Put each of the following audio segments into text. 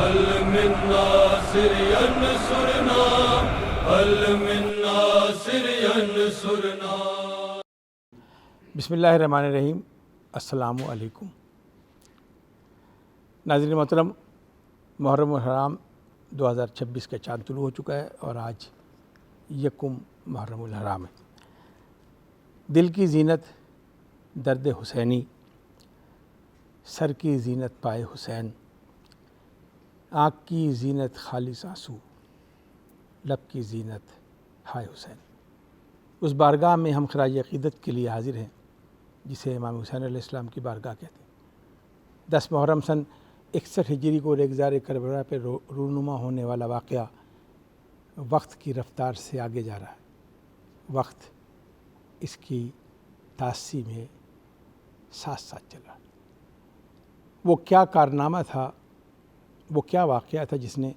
هل من ناصر ينصرنا هل من ناصر ينصرنا. بسم اللہ الرحمن الرحیم. السلام علیکم. ناظرین محترم، محرم الحرام 2026 کا چاند طلوع ہو چکا ہے اور آج یکم محرم الحرام ہے. دل کی زینت درد حسینی، سر کی زینت پائے حسین، آنکھ کی زینت خالص آنسو، لب کی زینت ہائے حسین. اس بارگاہ میں ہم خراج عقیدت کے لیے حاضر ہیں جسے امام حسین علیہ السلام کی بارگاہ کہتے ہیں. 10 محرم سن 61 ہجری کو ریگزار کربلا پہ رونما ہونے والا واقعہ وقت کی رفتار سے آگے جا رہا ہے. وقت اس کی تاسی میں ساتھ ساتھ چلا. وہ کیا کارنامہ تھا، وہ کیا واقعہ تھا جس نے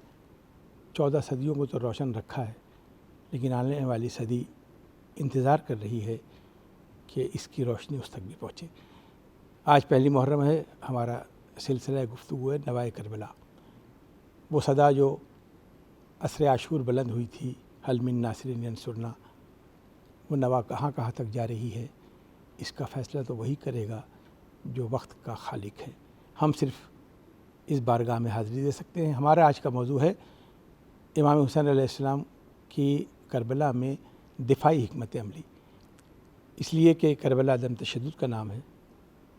14 صدیوں کو تو روشن رکھا ہے، لیکن آنے والی صدی انتظار کر رہی ہے کہ اس کی روشنی اس تک بھی پہنچے. آج پہلی محرم ہے. ہمارا سلسلہ گفتگو ہے نوائے کربلا. وہ صدا جو عصر عاشور بلند ہوئی تھی، حل من ناصر ینصرنا، وہ نوا کہاں کہاں تک جا رہی ہے، اس کا فیصلہ تو وہی کرے گا جو وقت کا خالق ہے. ہم صرف اس بارگاہ میں حاضری دے سکتے ہیں. ہمارا آج کا موضوع ہے امام حسین علیہ السلام کی کربلا میں دفاعی حکمت عملی. اس لیے کہ کربلا عدم تشدد کا نام ہے،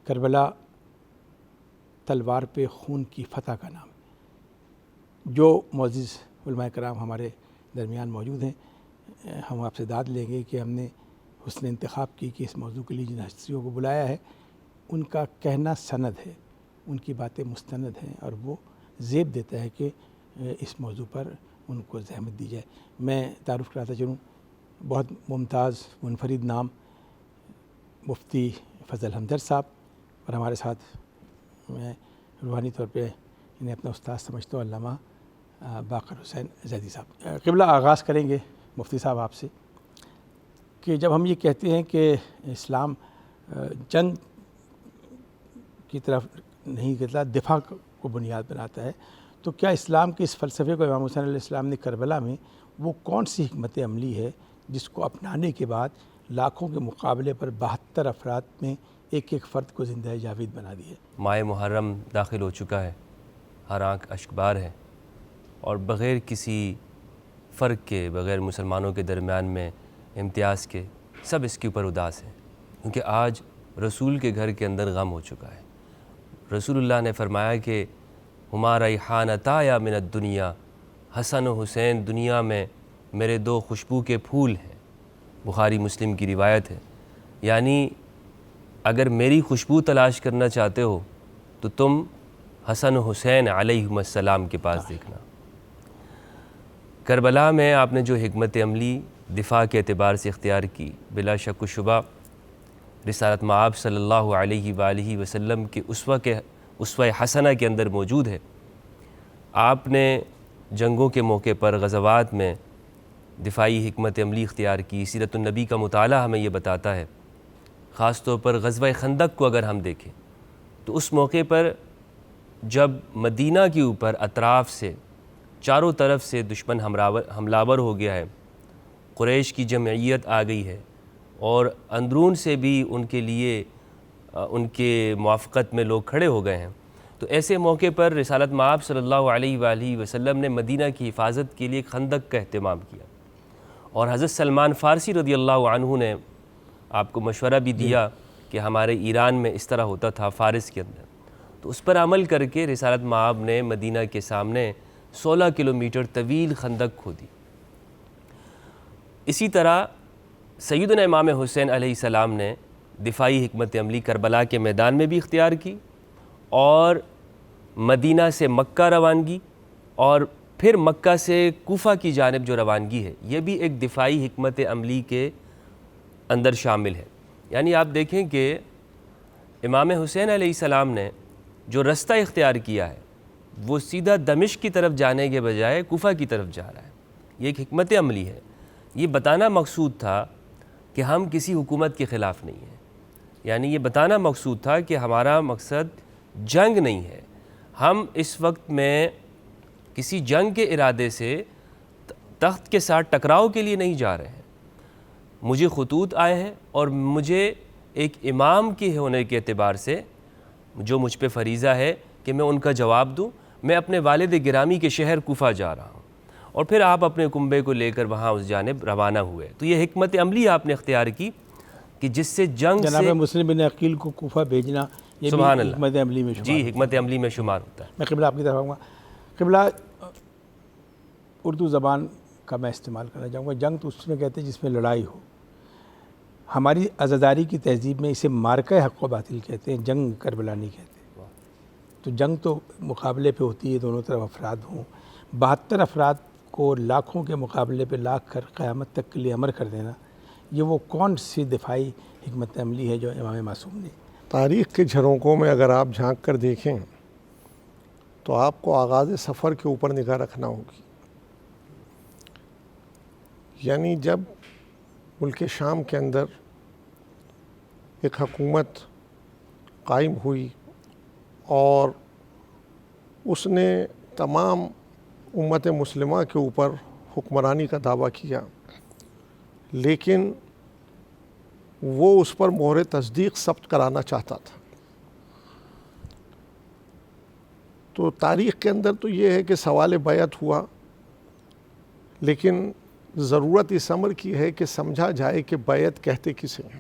کربلا تلوار پہ خون کی فتح کا نام ہے. جو معزز علماء کرام ہمارے درمیان موجود ہیں، ہم آپ سے داد لیں گے کہ ہم نے حسن انتخاب کی کہ اس موضوع کے لیے جن ہستیوں کو بلایا ہے ان کا کہنا سند ہے، ان کی باتیں مستند ہیں اور وہ زیب دیتا ہے کہ اس موضوع پر ان کو زحمت دی جائے. میں تعارف کراتا چلوں. بہت ممتاز منفرد نام مفتی فضل ہمدرد صاحب، اور ہمارے ساتھ میں روحانی طور پہ انہیں اپنا استاد سمجھتا ہوں علامہ باقر حسین زیدی صاحب. قبلہ آغاز کریں گے مفتی صاحب آپ سے کہ جب ہم یہ کہتے ہیں کہ اسلام جنگ کی طرف نہیں کرتا، دفاع کو بنیاد بناتا ہے، تو کیا اسلام کے اس فلسفے کو امام حسین علیہ السلام نے کربلا میں وہ کون سی حکمت عملی ہے جس کو اپنانے کے بعد لاکھوں کے مقابلے پر 72 افراد میں ایک ایک فرد کو زندہ جاوید بنا دی ہے؟ ماہ محرم داخل ہو چکا ہے، ہر آنکھ اشکبار ہے، اور بغیر کسی فرق کے، بغیر مسلمانوں کے درمیان میں امتیاز کے، سب اس کے اوپر اداس ہیں، کیونکہ آج رسول کے گھر کے اندر غم ہو چکا ہے. رسول اللہ نے فرمایا کہ ہما ریحانتا یا من الدنیا، حسن و حسین دنیا میں میرے 2 خوشبو کے پھول ہیں. بخاری مسلم کی روایت ہے. یعنی اگر میری خوشبو تلاش کرنا چاہتے ہو تو تم حسن و حسین علیہم السلام کے پاس دیکھنا. کربلا میں آپ نے جو حکمت عملی دفاع کے اعتبار سے اختیار کی، بلا شک و شبہ رسالت مآب صلی اللہ علیہ وآلہ وسلم کے اسوہ حسنہ کے اندر موجود ہے. آپ نے جنگوں کے موقع پر، غزوات میں دفاعی حکمت عملی اختیار کی. سیرت النبی کا مطالعہ ہمیں یہ بتاتا ہے. خاص طور پر غزوہ خندق کو اگر ہم دیکھیں تو اس موقع پر جب مدینہ کے اوپر اطراف سے، چاروں طرف سے دشمن حملہ ہو گیا ہے، قریش کی جمعیت آ گئی ہے، اور اندرون سے بھی ان کے لیے ان کے موافقت میں لوگ کھڑے ہو گئے ہیں، تو ایسے موقع پر رسالت مآب صلی اللہ علیہ وآلہ وسلم نے مدینہ کی حفاظت کے لیے خندق کا اہتمام کیا. اور حضرت سلمان فارسی رضی اللہ عنہ نے آپ کو مشورہ بھی دیا کہ ہمارے ایران میں اس طرح ہوتا تھا، فارس کے اندر، تو اس پر عمل کر کے رسالت مآب نے مدینہ کے سامنے 16 کلومیٹر طویل خندق کھودی. اسی طرح سیدنا امام حسین علیہ السلام نے دفاعی حکمت عملی کربلا کے میدان میں بھی اختیار کی، اور مدینہ سے مکہ روانگی، اور پھر مکہ سے کوفہ کی جانب جو روانگی ہے، یہ بھی ایک دفاعی حکمت عملی کے اندر شامل ہے. یعنی آپ دیکھیں کہ امام حسین علیہ السلام نے جو رستہ اختیار کیا ہے وہ سیدھا دمشق کی طرف جانے کے بجائے کوفہ کی طرف جا رہا ہے. یہ ایک حکمت عملی ہے. یہ بتانا مقصود تھا کہ ہم کسی حکومت کے خلاف نہیں ہیں، یعنی یہ بتانا مقصود تھا کہ ہمارا مقصد جنگ نہیں ہے. ہم اس وقت میں کسی جنگ کے ارادے سے تخت کے ساتھ ٹکراؤ کے لیے نہیں جا رہے ہیں. مجھے خطوط آئے ہیں اور مجھے ایک امام کے ہونے کے اعتبار سے جو مجھ پہ فریضہ ہے کہ میں ان کا جواب دوں. میں اپنے والد گرامی کے شہر کوفہ جا رہا ہوں اور پھر آپ اپنے کنبے کو لے کر وہاں اس جانب روانہ ہوئے. تو یہ حکمت عملی آپ نے اختیار کی کہ جس سے جنگ سے جناب مسلم بن عقیل کو کوفہ بھیجنا یہ بھی سبحان اللہ حکمت عملی میں شمار. جی حکمت عملی میں شمار ہوتا ہے. میں قبلہ آپ کی طرف آؤں گا. قبلہ اردو زبان کا میں استعمال کرنا چاہوں گا. جنگ تو اس میں کہتے ہیں جس میں لڑائی ہو. ہماری عزاداری کی تہذیب میں اسے مارکہ حق و باطل کہتے ہیں, جنگ کربلا نہیں کہتے. تو جنگ تو مقابلے پہ ہوتی ہے, دونوں طرف افراد ہوں. 72 افراد کو لاکھوں کے مقابلے پہ لاکھ کر قیامت تک کے لیے امر کر دینا, یہ وہ کون سی دفاعی حکمت عملی ہے جو امام معصوم نے. تاریخ کے جھرونکوں میں اگر آپ جھانک کر دیکھیں تو آپ کو آغاز سفر کے اوپر نگاہ رکھنا ہوگی. یعنی جب ملک شام کے اندر ایک حکومت قائم ہوئی اور اس نے تمام امت مسلمہ کے اوپر حکمرانی کا دعویٰ کیا, لیکن وہ اس پر مہر تصدیق ثبت کرانا چاہتا تھا. تو تاریخ کے اندر تو یہ ہے کہ سوال بیعت ہوا, لیکن ضرورت اس امر کی ہے کہ سمجھا جائے کہ بیعت کہتے کسے ہیں.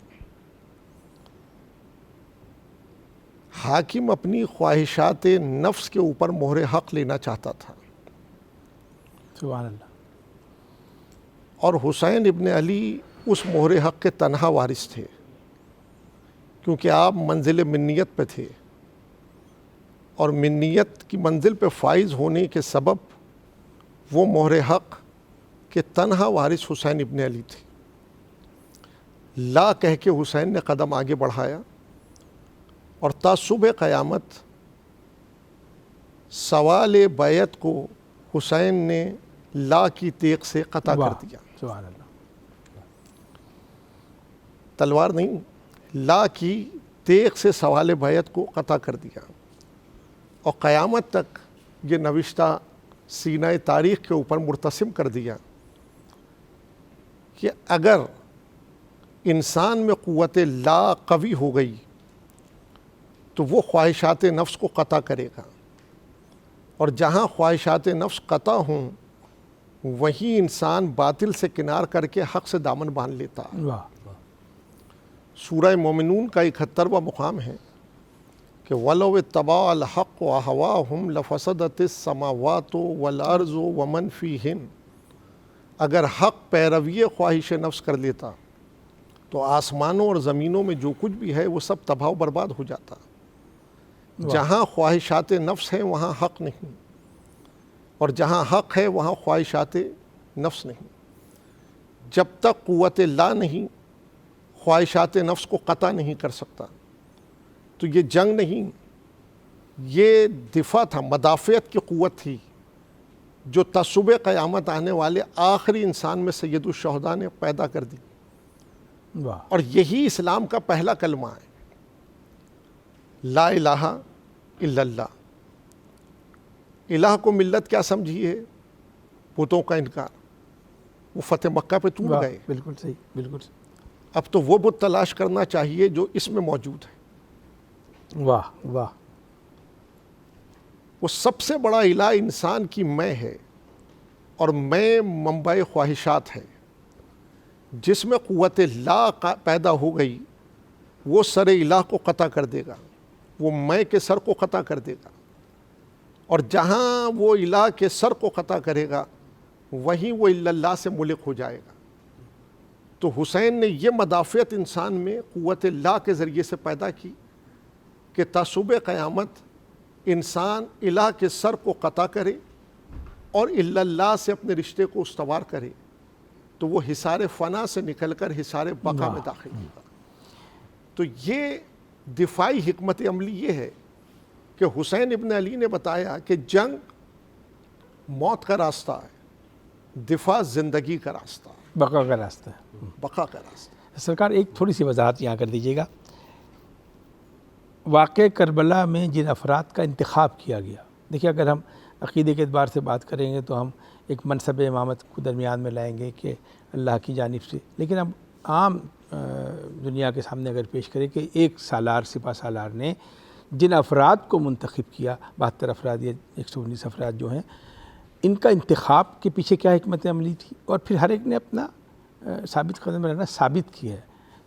حاکم اپنی خواہشات نفس کے اوپر مہر حق لینا چاہتا تھا. سبحان اللہ. اور حسین ابن علی اس مہر حق کے تنہا وارث تھے, کیونکہ آپ منزل منیت پہ تھے اور منیت کی منزل پہ فائز ہونے کے سبب وہ مہر حق کے تنہا وارث حسین ابن علی تھے. لا کہہ کے حسین نے قدم آگے بڑھایا اور تا صبح قیامت سوال بیعت کو حسین نے لا کی تیغ سے قطع کر دیا. سبحان اللہ. تلوار نہیں, لا کی تیغ سے سوال بیعت کو قطع کر دیا. اور قیامت تک یہ نوشتہ سینہ تاریخ کے اوپر مرتسم کر دیا کہ اگر انسان میں قوت لا قوی ہو گئی تو وہ خواہشات نفس کو قطع کرے گا, اور جہاں خواہشات نفس قطع ہوں وہیں انسان باطل سے کنار کر کے حق سے دامن باندھ لیتا. سورہ مومنون کا 71واں مقام ہے کہ وَلَوِ اتَّبَعَ الْحَقُّ أَهْوَاءَهُمْ لَفَسَدَتِ السَّمَاوَاتُ وَالْأَرْضُ وَمَنْ فِيهِنَّ. اگر حق پیروی خواہش نفس کر لیتا تو آسمانوں اور زمینوں میں جو کچھ بھی ہے وہ سب تباہ و برباد ہو جاتا. جہاں خواہشات نفس ہیں وہاں حق نہیں, اور جہاں حق ہے وہاں خواہشات نفس نہیں. جب تک قوت لا نہیں خواہشات نفس کو قطع نہیں کر سکتا. تو یہ جنگ نہیں, یہ دفاع تھا, مدافعت کی قوت تھی جو تصوبِ قیامت آنے والے آخری انسان میں سید الشہداء نے پیدا کر دی. اور یہی اسلام کا پہلا کلمہ ہے, لا الہ الا اللہ. الہ کو ملت کیا سمجھی ہے؟ بتوں کا انکار. وہ فتح مکہ پہ ٹوٹ گئے. بالکل صحیح, بالکل. اب تو وہ بت تلاش کرنا چاہیے جو اس میں موجود ہے. واہ واہ. وہ سب سے بڑا الہ انسان کی میں ہے, اور میں منبع خواہشات ہے. جس میں قوت لا پیدا ہو گئی وہ سر الہ کو قطع کر دے گا, وہ میں کے سر کو قطع کر دے گا. اور جہاں وہ الہ کے سر کو قطع کرے گا وہیں وہ الا اللہ سے ملک ہو جائے گا. تو حسین نے یہ مدافعت انسان میں قوت لا کے ذریعے سے پیدا کی کہ تصوبِ قیامت انسان الہ کے سر کو قطع کرے اور الا اللہ سے اپنے رشتے کو استوار کرے, تو وہ حصار فنا سے نکل کر حصار بقا میں داخل ہوگا. تو یہ دفاعی حکمت عملی یہ ہے کہ حسین ابن علی نے بتایا کہ جنگ موت کا راستہ ہے, دفاع زندگی کا راستہ ہے, بقا کا راستہ ہے. بقا کا راستہ. سرکار ایک تھوڑی سی وضاحت یہاں کر دیجیے گا. واقع کربلا میں جن افراد کا انتخاب کیا گیا, دیکھیے اگر ہم عقیدے کے اعتبار سے بات کریں گے تو ہم ایک منصب امامت کو درمیان میں لائیں گے کہ اللہ کی جانب سے، لیکن اب عام دنیا کے سامنے اگر پیش کریں کہ ایک سالار سپہ سالار نے جن افراد کو منتخب کیا، 72 افراد یا 119 افراد جو ہیں، ان کا انتخاب کے پیچھے کیا حکمت عملی تھی، اور پھر ہر ایک نے اپنا ثابت قدم رہنا ثابت کیا ہے.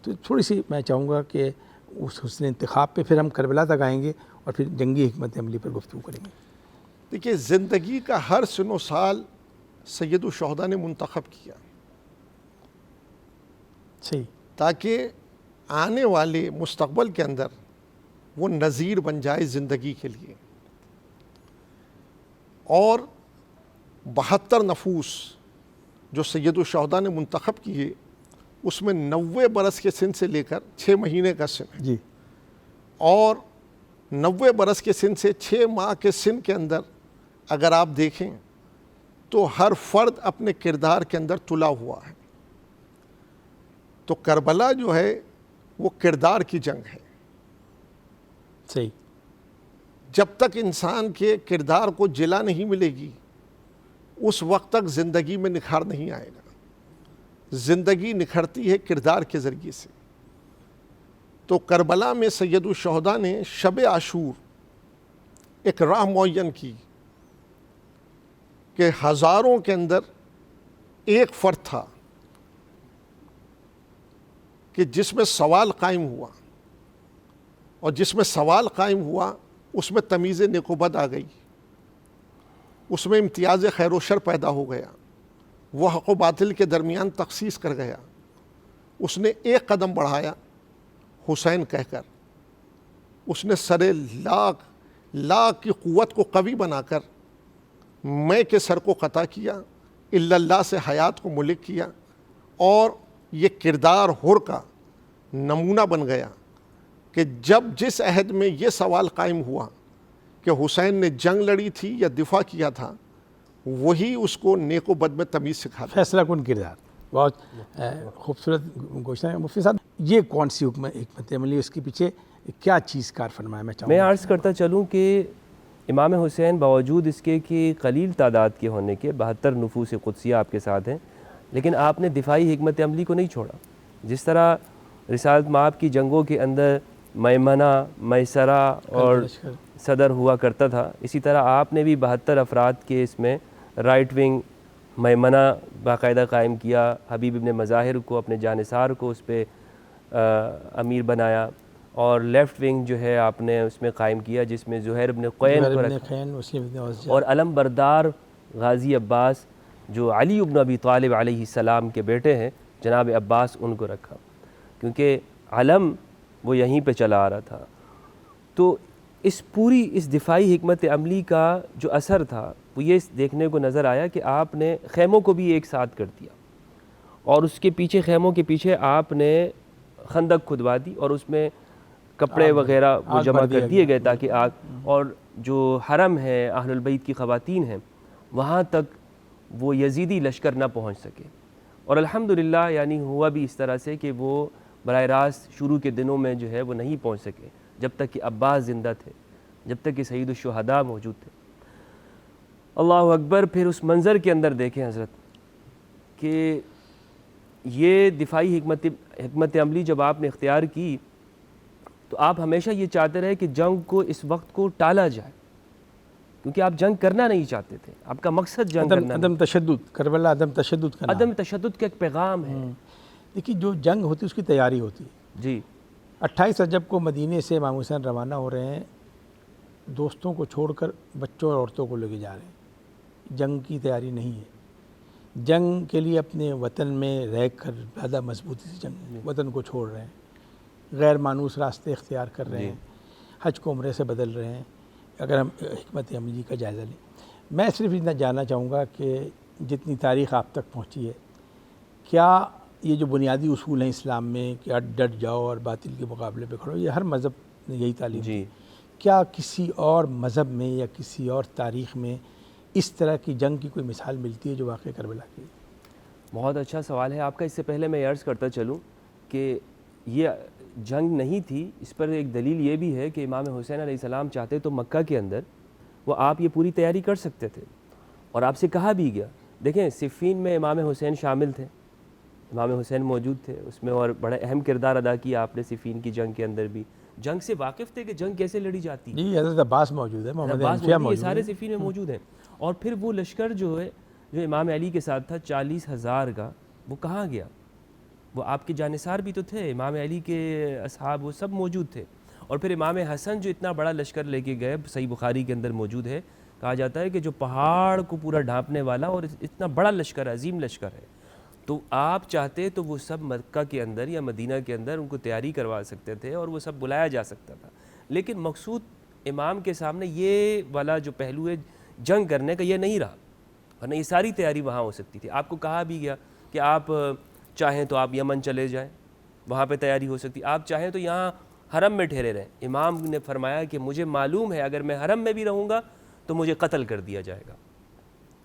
تو تھوڑی سی میں چاہوں گا کہ اس حسن انتخاب پہ پھر ہم کربلا تک آئیں گے اور پھر جنگی حکمت عملی پر گفتگو کریں گے. دیکھیے، زندگی کا ہر سن و سال سید الشہداء نے منتخب کیا صحیح، تاکہ آنے والے مستقبل کے اندر وہ نظیر بن جائے زندگی کے لیے. اور 72 نفوس جو سید الشہداء نے منتخب کیے، اس میں 90 برس کے سن سے لے کر 6 مہینے کا سن ہے، جی، اور 90 برس کے سن سے 6 ماہ کے سن کے اندر اگر آپ دیکھیں تو ہر فرد اپنے کردار کے اندر تلا ہوا ہے. تو کربلا جو ہے وہ کردار کی جنگ ہے. صحیح، جب تک انسان کے کردار کو جلا نہیں ملے گی اس وقت تک زندگی میں نکھار نہیں آئے گا. زندگی نکھرتی ہے کردار کے ذریعے سے. تو کربلا میں سید الشہداء نے شب عاشور ایک راہ معین کی کہ ہزاروں کے اندر ایک فرد تھا کہ جس میں سوال قائم ہوا، اور جس میں سوال قائم ہوا اس میں تمیز نیک و بد آ گئی، اس میں امتیاز خیر و شر پیدا ہو گیا، وہ حق و باطل کے درمیان تخصیص کر گیا. اس نے ایک قدم بڑھایا حسین کہہ کر، اس نے سر لاکھ کی قوت کو قوی بنا کر میں کے سر کو قطع کیا، الا اللہ سے حیات کو ملک کیا، اور یہ کردار حر کا نمونہ بن گیا کہ جب جس عہد میں یہ سوال قائم ہوا کہ حسین نے جنگ لڑی تھی یا دفاع کیا تھا، وہی اس کو نیک و بد میں تمیز سکھا دیا. فیصلہ کن کردار. بہت خوبصورت گوشت ہے مفتی صاحب. یہ کون سی حکمت عملی، اس کے پیچھے کیا چیز کار فرمایا؟ میں عرض کرتا چلوں کہ امام حسین باوجود اس کے کہ قلیل تعداد کے ہونے کے 72 نفوس قدسیہ آپ کے ساتھ ہیں، لیکن آپ نے دفاعی حکمت عملی کو نہیں چھوڑا. جس طرح رسالت مآب کی جنگوں کے اندر میمنہ، میسرہ اور صدر ہوا کرتا تھا، اسی طرح آپ نے بھی 72 افراد کے اس میں رائٹ ونگ میمنہ باقاعدہ قائم کیا. حبیب ابن مظاہر کو، اپنے جانثار کو اس پہ امیر بنایا، اور لیفٹ ونگ جو ہے آپ نے اس میں قائم کیا جس میں زہیر ابن قین کو رکھا، اور علم بردار غازی عباس جو علی ابن ابی طالب علیہ السلام کے بیٹے ہیں، جناب عباس، ان کو رکھا، کیونکہ علم وہ یہیں پہ چلا آ رہا تھا. تو اس دفاعی حکمت عملی کا جو اثر تھا وہ یہ دیکھنے کو نظر آیا کہ آپ نے خیموں کو بھی ایک ساتھ کر دیا، اور اس کے پیچھے خیموں کے پیچھے آپ نے خندق کھدوا دی، اور اس میں کپڑے وغیرہ وہ جمع کر دیے گئے تاکہ آگ، اور جو حرم ہے، اہل البیت کی خواتین ہیں، وہاں تک وہ یزیدی لشکر نہ پہنچ سکے. اور الحمدللہ یعنی ہوا بھی اس طرح سے کہ وہ براہ راست شروع کے دنوں میں جو ہے وہ نہیں پہنچ سکے، جب تک کہ عباس زندہ تھے، جب تک کہ سید الشہداء موجود تھے. اللہ اکبر. پھر اس منظر کے اندر دیکھیں حضرت کہ یہ دفاعی حکمت عملی جب آپ نے اختیار کی تو آپ ہمیشہ یہ چاہتے رہے کہ جنگ کو اس وقت کو ٹالا جائے، کیونکہ آپ جنگ کرنا نہیں چاہتے تھے. آپ کا مقصد جنگ کرنا، عدم تشدد، کربلا عدم تشدد کا نام. عدم تشدد کا ایک پیغام ہے. دیکھیے، جو جنگ ہوتی ہے اس کی تیاری ہوتی ہے. جی، 28 رجب کو مدینے سے امام حسین روانہ ہو رہے ہیں، دوستوں کو چھوڑ کر بچوں اور عورتوں کو لے کے جا رہے ہیں. جنگ کی تیاری نہیں ہے. جنگ کے لیے اپنے وطن میں رہ کر زیادہ مضبوطی سے جنگ، وطن کو چھوڑ رہے ہیں، غیر مانوس راستے اختیار کر رہے ہیں، حج کو عمرے سے بدل رہے ہیں. اگر ہم حکمت عملی کا جائزہ لیں، میں صرف اتنا جاننا چاہوں گا کہ جتنی تاریخ آپ تک پہنچی ہے، کیا یہ جو بنیادی اصول ہیں اسلام میں کہ ڈٹ جاؤ اور باطل کے مقابلے پہ کھڑو، یہ ہر مذہب نے یہی تعلیم دی، کیا کسی اور مذہب میں یا کسی اور تاریخ میں اس طرح کی جنگ کی کوئی مثال ملتی ہے جو واقع کربلا کی؟ بہت اچھا سوال ہے آپ کا. اس سے پہلے میں عرض کرتا چلوں کہ یہ جنگ نہیں تھی. اس پر ایک دلیل یہ بھی ہے کہ امام حسین علیہ السلام چاہتے تو مکہ کے اندر وہ آپ یہ پوری تیاری کر سکتے تھے اور آپ سے کہا بھی گیا. دیکھیں صفین میں امام حسین شامل تھے, امام حسین موجود تھے اس میں, اور بڑا اہم کردار ادا کیا آپ نے صفین کی جنگ کے اندر بھی. جنگ سے واقف تھے کہ جنگ کیسے لڑی جاتی ہے. جی حضرت عباس موجود ہے, محمد حنفیہ موجود یہ سارے صفین میں موجود ہیں. اور پھر وہ لشکر جو ہے جو امام علی کے ساتھ تھا 40,000 کا, وہ کہاں گیا؟ وہ آپ کے جانثار بھی تو تھے, امام علی کے اصحاب وہ سب موجود تھے. اور پھر امام حسن جو اتنا بڑا لشکر لے کے گئے, صحیح بخاری کے اندر موجود ہے, کہا جاتا ہے کہ جو پہاڑ کو پورا ڈھانپنے والا اور اتنا بڑا لشکر, عظیم لشکر ہے. تو آپ چاہتے تو وہ سب مکہ کے اندر یا مدینہ کے اندر ان کو تیاری کروا سکتے تھے اور وہ سب بلایا جا سکتا تھا. لیکن مقصود امام کے سامنے یہ والا جو پہلو ہے جنگ کرنے کا یہ نہیں رہا, ورنہ یہ ساری تیاری وہاں ہو سکتی تھی. آپ کو کہا بھی گیا کہ آپ چاہیں تو آپ یمن چلے جائیں, وہاں پہ تیاری ہو سکتی. آپ چاہیں تو یہاں حرم میں ٹھہرے رہیں. امام نے فرمایا کہ مجھے معلوم ہے اگر میں حرم میں بھی رہوں گا تو مجھے قتل کر دیا جائے گا.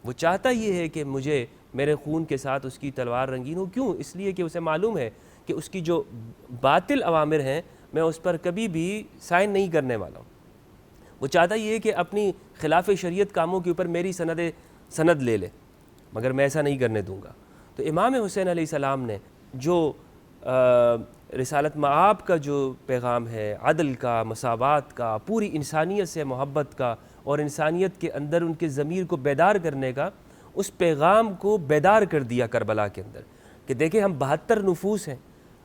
وہ چاہتا یہ ہے کہ مجھے میرے خون کے ساتھ اس کی تلوار رنگین ہو. کیوں؟ اس لیے کہ اسے معلوم ہے کہ اس کی جو باطل اوامر ہیں میں اس پر کبھی بھی سائن نہیں کرنے والا ہوں. وہ چاہتا یہ ہے کہ اپنی خلاف شریعت کاموں کے اوپر میری سند لے لے, مگر میں ایسا نہیں کرنے دوں گا. تو امام حسین علیہ السلام نے جو رسالت مآب کا جو پیغام ہے, عدل کا, مساوات کا, پوری انسانیت سے محبت کا اور انسانیت کے اندر ان کے ضمیر کو بیدار کرنے کا, اس پیغام کو بیدار کر دیا کربلا کے اندر کہ دیکھیں ہم 72 نفوس ہیں,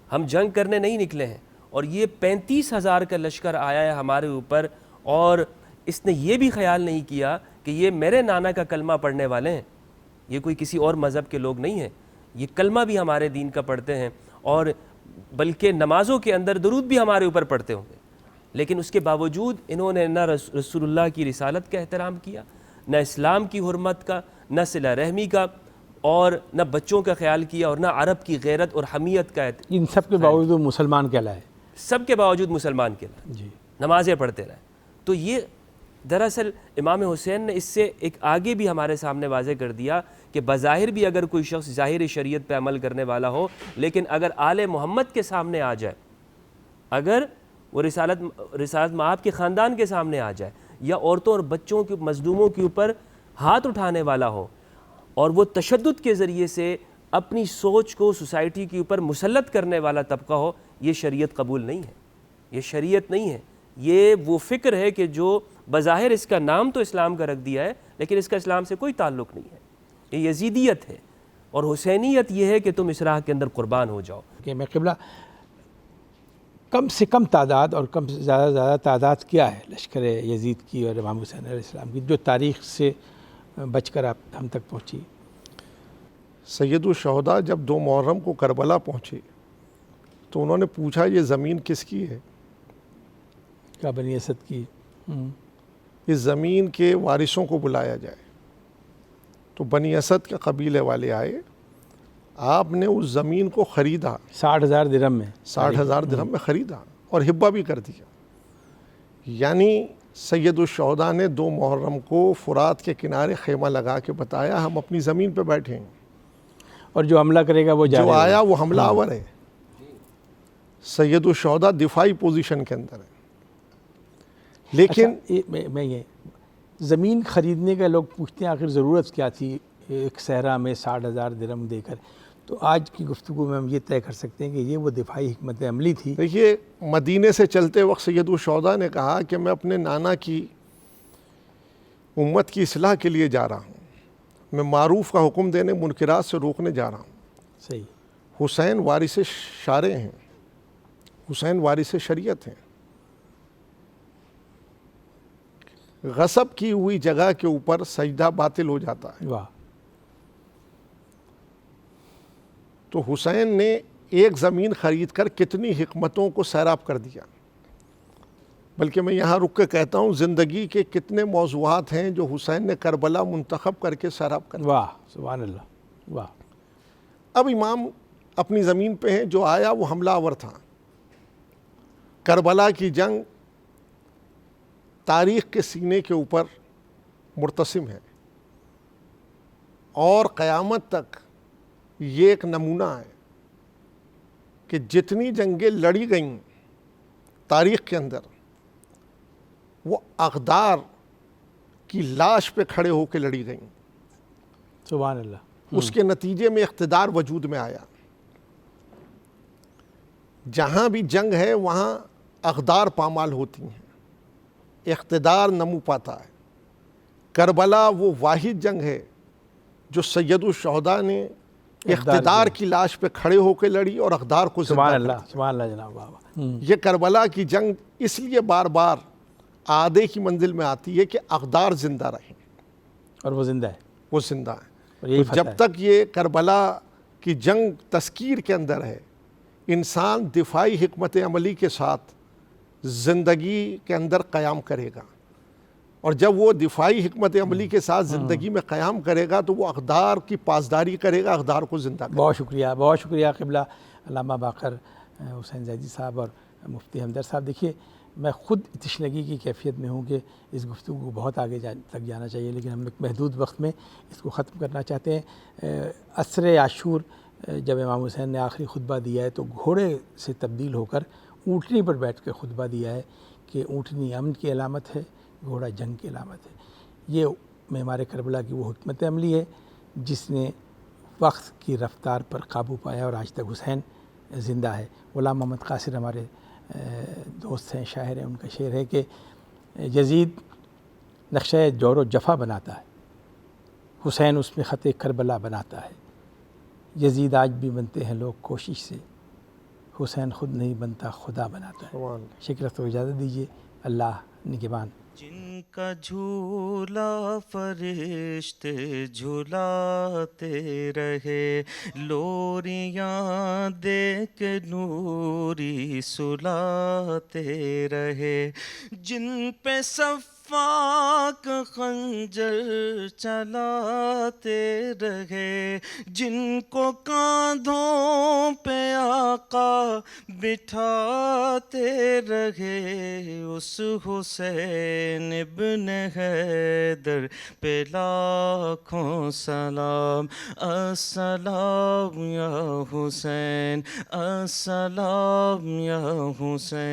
ہم جنگ کرنے نہیں نکلے ہیں, اور یہ 35,000 کا لشکر آیا ہے ہمارے اوپر, اور اس نے یہ بھی خیال نہیں کیا کہ یہ میرے نانا کا کلمہ پڑھنے والے ہیں, یہ کوئی کسی اور مذہب کے لوگ نہیں ہیں, یہ کلمہ بھی ہمارے دین کا پڑھتے ہیں, اور بلکہ نمازوں کے اندر درود بھی ہمارے اوپر پڑھتے ہوں گے. لیکن اس کے باوجود انہوں نے نہ رسول اللہ کی رسالت کا احترام کیا, نہ اسلام کی حرمت کا, نہ صلہ رحمی کا, اور نہ بچوں کا خیال کیا, اور نہ عرب کی غیرت اور حمیت کا. ان سب کے باوجود مسلمان کہلائے, سب کے باوجود مسلمان کہلائے, جی نمازیں پڑھتے رہے. تو یہ دراصل امام حسین نے اس سے ایک آگے بھی ہمارے سامنے واضح کر دیا کہ بظاہر بھی اگر کوئی شخص ظاہر شریعت پہ عمل کرنے والا ہو, لیکن اگر آل محمد کے سامنے آ جائے, اگر وہ رسالت مآب کے خاندان کے سامنے آ جائے, یا عورتوں اور بچوں کے مظلوموں کے اوپر ہاتھ اٹھانے والا ہو, اور وہ تشدد کے ذریعے سے اپنی سوچ کو سوسائٹی کے اوپر مسلط کرنے والا طبقہ ہو, یہ شریعت قبول نہیں ہے, یہ شریعت نہیں ہے. یہ وہ فکر ہے کہ جو بظاہر اس کا نام تو اسلام کا رکھ دیا ہے, لیکن اس کا اسلام سے کوئی تعلق نہیں ہے. یہ یزیدیت ہے, اور حسینیت یہ ہے کہ تم اس راہ کے اندر قربان ہو جاؤ. کہ میں قبلہ کم سے کم تعداد اور کم سے زیادہ تعداد کیا ہے لشکر یزید کی اور امام حسین علیہ السلام کی, جو تاریخ سے بچ کر آپ ہم تک پہنچی؟ سید الشہداء جب 2 محرم کو کربلا پہنچے تو انہوں نے پوچھا یہ زمین کس کی ہے؟ کیا بنی اسد کی. اس زمین کے وارثوں کو بلایا جائے. تو بنی اسد کے قبیلے والے آئے, آپ نے اس زمین کو خریدا 60,000 درہم میں, 60,000 درہم میں خریدا اور ہبہ بھی کر دیا. یعنی سید الشہداء نے 2 محرم کو فرات کے کنارے خیمہ لگا کے بتایا ہم اپنی زمین پہ بیٹھے ہیں, اور جو حملہ کرے گا وہ جو آیا وہ حملہ آور ہے. سید الشہداء دفاعی پوزیشن کے اندر ہے. لیکن میں یہ زمین خریدنے کا لوگ پوچھتے ہیں آخر ضرورت کیا تھی ایک صحرا میں 60,000 درہم دے کر. تو آج کی گفتگو میں ہم یہ طے کر سکتے ہیں کہ یہ وہ دفاعی حکمت عملی تھی. دیکھیے مدینے سے چلتے وقت سید الشہداء نے کہا کہ میں اپنے نانا کی امت کی اصلاح کے لیے جا رہا ہوں, میں معروف کا حکم دینے, منکرات سے روکنے جا رہا ہوں. صحیح. حسین وارث شارع ہیں, حسین وارث شریعت ہیں. غصب کی ہوئی جگہ کے اوپر سجدہ باطل ہو جاتا ہے. واہ. تو حسین نے ایک زمین خرید کر کتنی حکمتوں کو سیراب کر دیا. بلکہ میں یہاں رک کے کہتا ہوں زندگی کے کتنے موضوعات ہیں جو حسین نے کربلا منتخب کر کے سیراب کر دیا. واہ سبحان اللہ. واہ. اب امام اپنی زمین پہ ہیں, جو آیا وہ حملہ آور تھا. کربلا کی جنگ تاریخ کے سینے کے اوپر مرتسم ہے, اور قیامت تک یہ ایک نمونہ ہے کہ جتنی جنگیں لڑی گئیں تاریخ کے اندر وہ اقدار کی لاش پہ کھڑے ہو کے لڑی گئیں. سبحان اللہ. اس کے نتیجے میں اقتدار وجود میں آیا. جہاں بھی جنگ ہے وہاں اقدار پامال ہوتی ہیں, اقتدار نمو پاتا ہے. کربلا وہ واحد جنگ ہے جو سید الشہداء نے اقتدار کی لاش پہ کھڑے ہو کے لڑی اور اقدار کو زندہ سبحان کر اللہ. دیا. سبحان اللہ جناب. واہ. یہ کربلا کی جنگ اس لیے بار بار آدھے کی منزل میں آتی ہے کہ اقدار زندہ رہیں, اور وہ زندہ ہے. وہ زندہ ہیں. اور یہی تو جب تک یہ کربلا کی جنگ تذکیر کے اندر ہے, انسان دفاعی حکمت عملی کے ساتھ زندگی کے اندر قیام کرے گا, اور جب وہ دفاعی حکمت عملی کے ساتھ زندگی میں قیام کرے گا تو وہ اقدار کی پاسداری کرے گا, اقدار کو زندہ کرے گا. بہت شکریہ, بہت شکریہ قبلہ علامہ باقر حسین زیدی صاحب اور مفتی ہمدرد صاحب. دیکھیے میں خود تشنگی کی کیفیت میں ہوں کہ اس گفتگو کو بہت آگے تک جانا چاہیے, لیکن ہم ایک محدود وقت میں اس کو ختم کرنا چاہتے ہیں. عصر عاشور جب امام حسین نے آخری خطبہ دیا ہے تو گھوڑے سے تبدیل ہو کر اونٹنی پر بیٹھ کے خطبہ دیا ہے کہ اونٹنی امن کی علامت ہے, گھوڑا جنگ کی علامت ہے. یہ معمار کربلا کی وہ حکمت عملی ہے جس نے وقت کی رفتار پر قابو پایا اور آج تک حسین زندہ ہے. غلام محمد قاصر ہمارے دوست ہیں, شاعر ہیں, ان کا شعر ہے کہ یزید نقشہ جور و جفا بناتا ہے, حسین اس میں خط کربلا بناتا ہے. یزید آج بھی بنتے ہیں لوگ کوشش سے, حسین خود نہیں بنتا خدا بناتا ہے. شکر تو اجازت دیجیے. اللہ نگہبان. جن کا جھولا فرشتے جھولاتے رہے, لوریاں دے کے نوری سلاتے رہے, جن پہ صفاق خنجر چلاتے رہے, جن کو کاندھوں پہ آقا بٹھاتے رہے, اس حسین ابن حیدر پہ لاکھوں سلام. السلام یا حسین, السلام یا حسین.